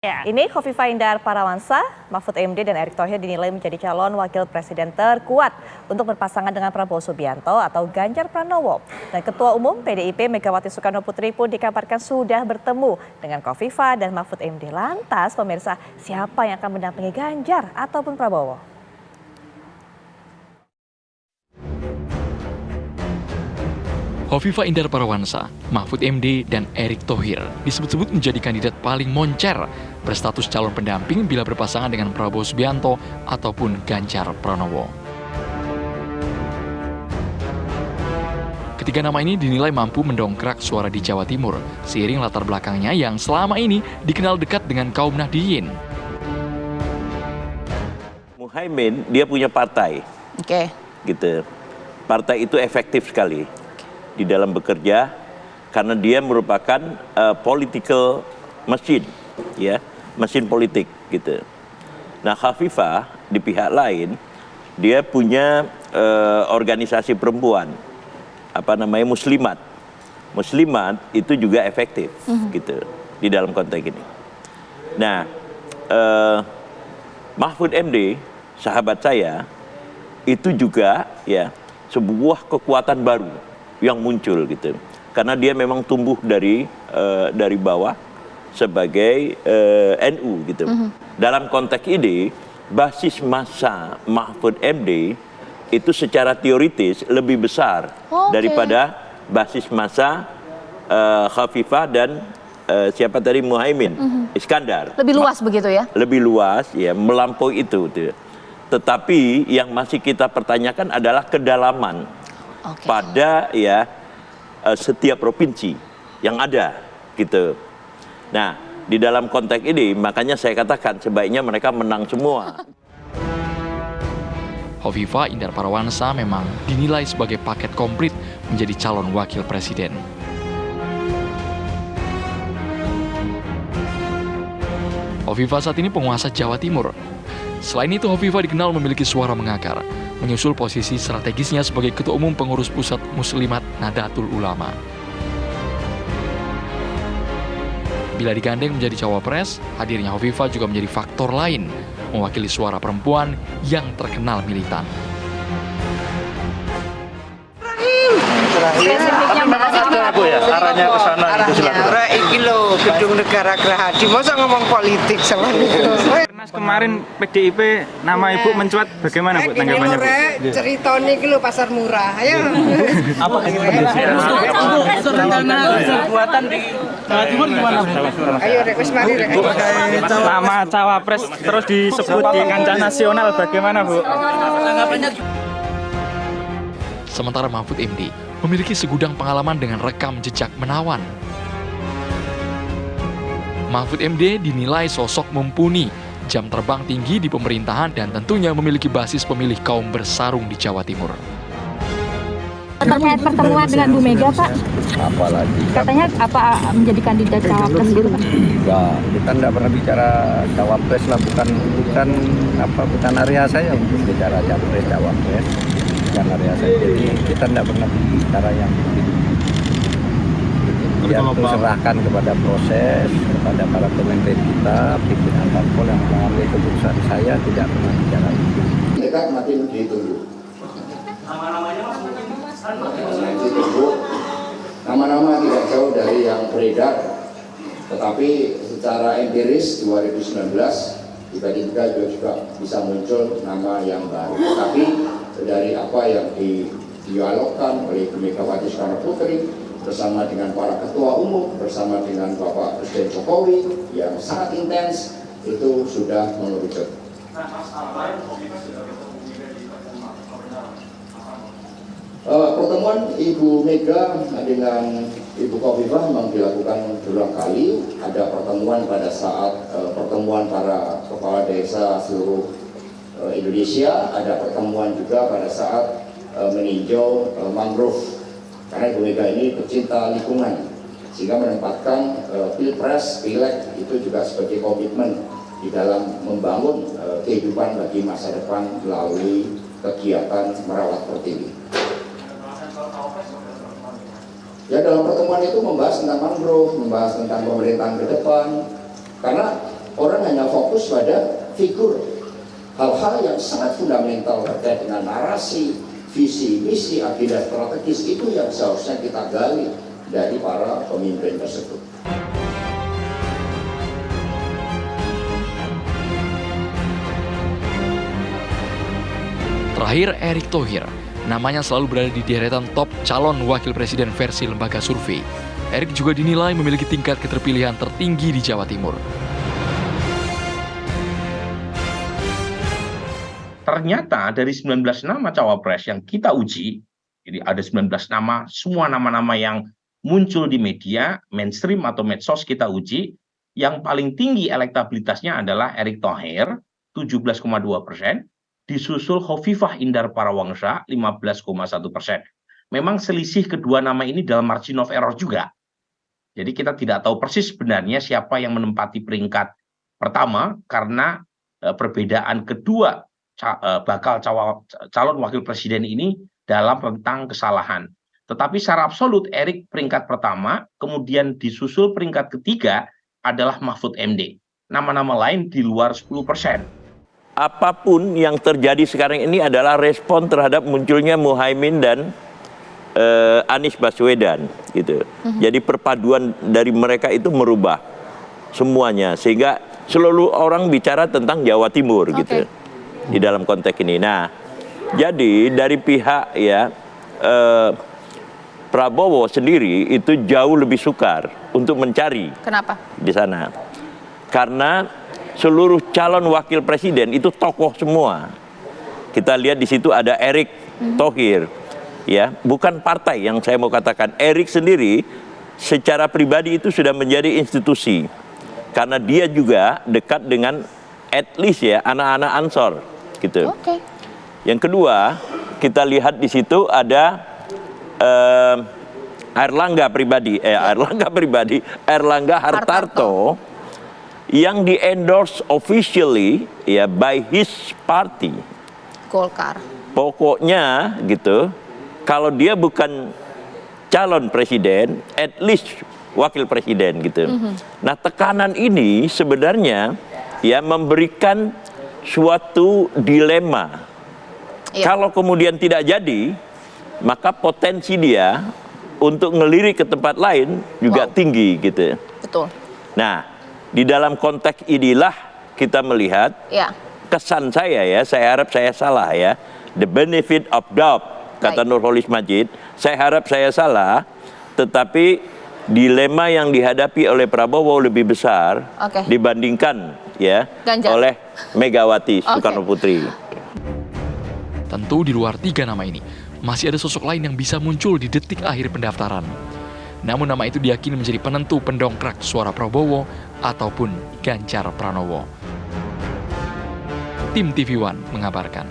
Ya, ini Khofifah Indar Parawansa, Mahfud MD dan Erick Thohir dinilai menjadi calon wakil presiden terkuat untuk berpasangan dengan Prabowo Subianto atau Ganjar Pranowo. Dan Ketua Umum PDIP Megawati Soekarno Putri pun dikabarkan sudah bertemu dengan Khofifah dan Mahfud MD. Lantas pemirsa, siapa yang akan mendampingi Ganjar ataupun Prabowo? Khofifah Indar Parawansa, Mahfud MD, dan Erick Thohir disebut-sebut menjadi kandidat paling moncer berstatus calon pendamping bila berpasangan dengan Prabowo Subianto ataupun Ganjar Pranowo. Ketiga nama ini dinilai mampu mendongkrak suara di Jawa Timur, seiring latar belakangnya yang selama ini dikenal dekat dengan kaum Nahdliyin. Muhaimin, dia punya partai. Gitu. Partai itu efektif sekali di dalam bekerja karena dia merupakan political machine, ya, mesin politik gitu. Nah, Khofifah di pihak lain dia punya organisasi perempuan, Muslimat. Muslimat itu juga efektif gitu di dalam konteks ini. Nah, Mahfud MD, sahabat saya, itu juga ya sebuah kekuatan baru yang muncul gitu, karena dia memang tumbuh dari bawah sebagai NU gitu. Dalam konteks ini, basis massa Mahfud MD itu secara teoritis lebih besar daripada basis massa Khofifah dan siapa tadi Muhaimin Iskandar. Lebih luas begitu ya? Lebih luas ya, melampaui itu. Tetapi yang masih kita pertanyakan adalah kedalaman pada ya setiap provinsi yang ada gitu. Nah, di dalam konteks ini makanya saya katakan sebaiknya mereka menang semua. Khofifah Indar Parawansa memang dinilai sebagai paket komplit menjadi calon wakil presiden. Khofifah saat ini penguasa Jawa Timur. Selain itu, Khofifah dikenal memiliki suara mengakar, menyusul posisi strategisnya sebagai Ketua Umum Pengurus Pusat Muslimat Nahdlatul Ulama. Bila digandeng menjadi cawapres, hadirnya Khofifah juga menjadi faktor lain, mewakili suara perempuan yang terkenal militan. Tapi memang ada Bu ya, arahnya ke sana gitu silaturahmi. Iki lho, Gedung Negara Gerahadi, masa ngomong politik sama itu. Kemarin PDIP nama Ibu mencuat, bagaimana Bu tanggapannya Bu? Cerita niki lho pasar murah, ayo. Apa rencana buatan di Jawa Timur gimana Bu? Ayo rek wis mari rek. Nama cawapres terus disebut di kancah nasional, bagaimana Bu? Sementara Mahfud MD memiliki segudang pengalaman dengan rekam jejak menawan. Mahfud MD dinilai sosok mumpuni, jam terbang tinggi di pemerintahan dan tentunya memiliki basis pemilih kaum bersarung di Jawa Timur. Terkait pertemuan dengan Bu Mega, Pak, apalagi katanya apa menjadi kandidat cawapres gitu, Pak? enggak, kita tidak pernah bicara cawapres lah, bukan area saya untuk bicara capres cawapres, bukan area saya. Jadi kita tidak pernah bicara yang begitu. Ya, itu serahkan kepada proses, kepada para pemimpin kita, pimpinan parpol yang mengambil keputusan. Saya tidak pernah bicara itu. Dekat makin ditunggu. Nama-nama tidak jauh dari yang beredar, tetapi secara empiris 2019 tiba-tiba juga bisa muncul nama yang baru. Tapi dari apa yang didialogkan oleh Bu Megawati Soekarno Putri bersama dengan para ketua umum, bersama dengan Bapak Presiden Jokowi yang sangat intens, itu sudah mengerucut. Pertemuan Ibu Mega dengan Ibu Khofifah memang dilakukan berulang kali. Ada pertemuan pada saat pertemuan para kepala desa seluruh Indonesia, ada pertemuan juga pada saat meninjau mangrove. Karena Ibu Mega ini pecinta lingkungan, sehingga menempatkan pilpres, pileg itu juga sebagai komitmen di dalam membangun kehidupan bagi masa depan melalui kegiatan merawat pertiwi. Ya, dalam pertemuan itu membahas tentang mangrove, membahas tentang pemerintahan ke depan, karena fokus pada figur. Hal-hal yang sangat fundamental terkait dengan narasi, visi, misi, agenda strategis itu yang seharusnya kita gali dari para pemimpin tersebut. Terakhir, Erick Thohir. Namanya selalu berada di deretan top calon wakil presiden versi lembaga survei. Erick juga dinilai memiliki tingkat keterpilihan tertinggi di Jawa Timur. Ternyata dari 19 nama cawapres yang kita uji, jadi ada 19 nama, semua nama-nama yang muncul di media, mainstream atau medsos kita uji, yang paling tinggi elektabilitasnya adalah Erick Thohir, 17,2%, disusul Hovifah Indar Parawangsa 15,1%. Memang selisih kedua nama ini dalam margin of error juga. Jadi kita tidak tahu persis sebenarnya siapa yang menempati peringkat pertama karena perbedaan kedua bakal calon wakil presiden ini dalam rentang kesalahan. Tetapi secara absolut Erick peringkat pertama, kemudian disusul peringkat ketiga adalah Mahfud MD. Nama-nama lain di luar 10%. Apapun yang terjadi sekarang ini adalah respon terhadap munculnya Muhaimin dan Anies Baswedan gitu. Jadi perpaduan dari mereka itu merubah semuanya sehingga seluruh orang bicara tentang Jawa Timur gitu di dalam konteks ini. Nah, jadi dari pihak Prabowo sendiri itu jauh lebih sukar untuk mencari. Kenapa? Di sana. Karena seluruh calon wakil presiden itu tokoh semua. Kita lihat di situ ada Erick Thohir, ya, bukan partai yang saya mau katakan. Erick sendiri secara pribadi itu sudah menjadi institusi karena dia juga dekat dengan at least ya anak-anak Ansor, gitu. Yang kedua, kita lihat di situ ada Erlangga Hartarto. Yang di-endorse officially ya by his party. Golkar. Pokoknya gitu, kalau dia bukan calon presiden, at least wakil presiden gitu. Nah, tekanan ini sebenarnya ya memberikan suatu dilema. Kalau kemudian tidak jadi, maka potensi dia untuk ngelirik ke tempat lain juga tinggi gitu. Betul. Nah, di dalam konteks inilah kita melihat kesan saya harap saya salah ya. The benefit of doubt, kata Nurholis Majid, saya harap saya salah, tetapi dilema yang dihadapi oleh Prabowo lebih besar dibandingkan oleh Megawati Soekarno Putri. Tentu di luar 3 nama ini, masih ada sosok lain yang bisa muncul di detik akhir pendaftaran. Namun nama itu diyakini menjadi penentu pendongkrak suara Prabowo ataupun Ganjar Pranowo. Tim TV One mengabarkan.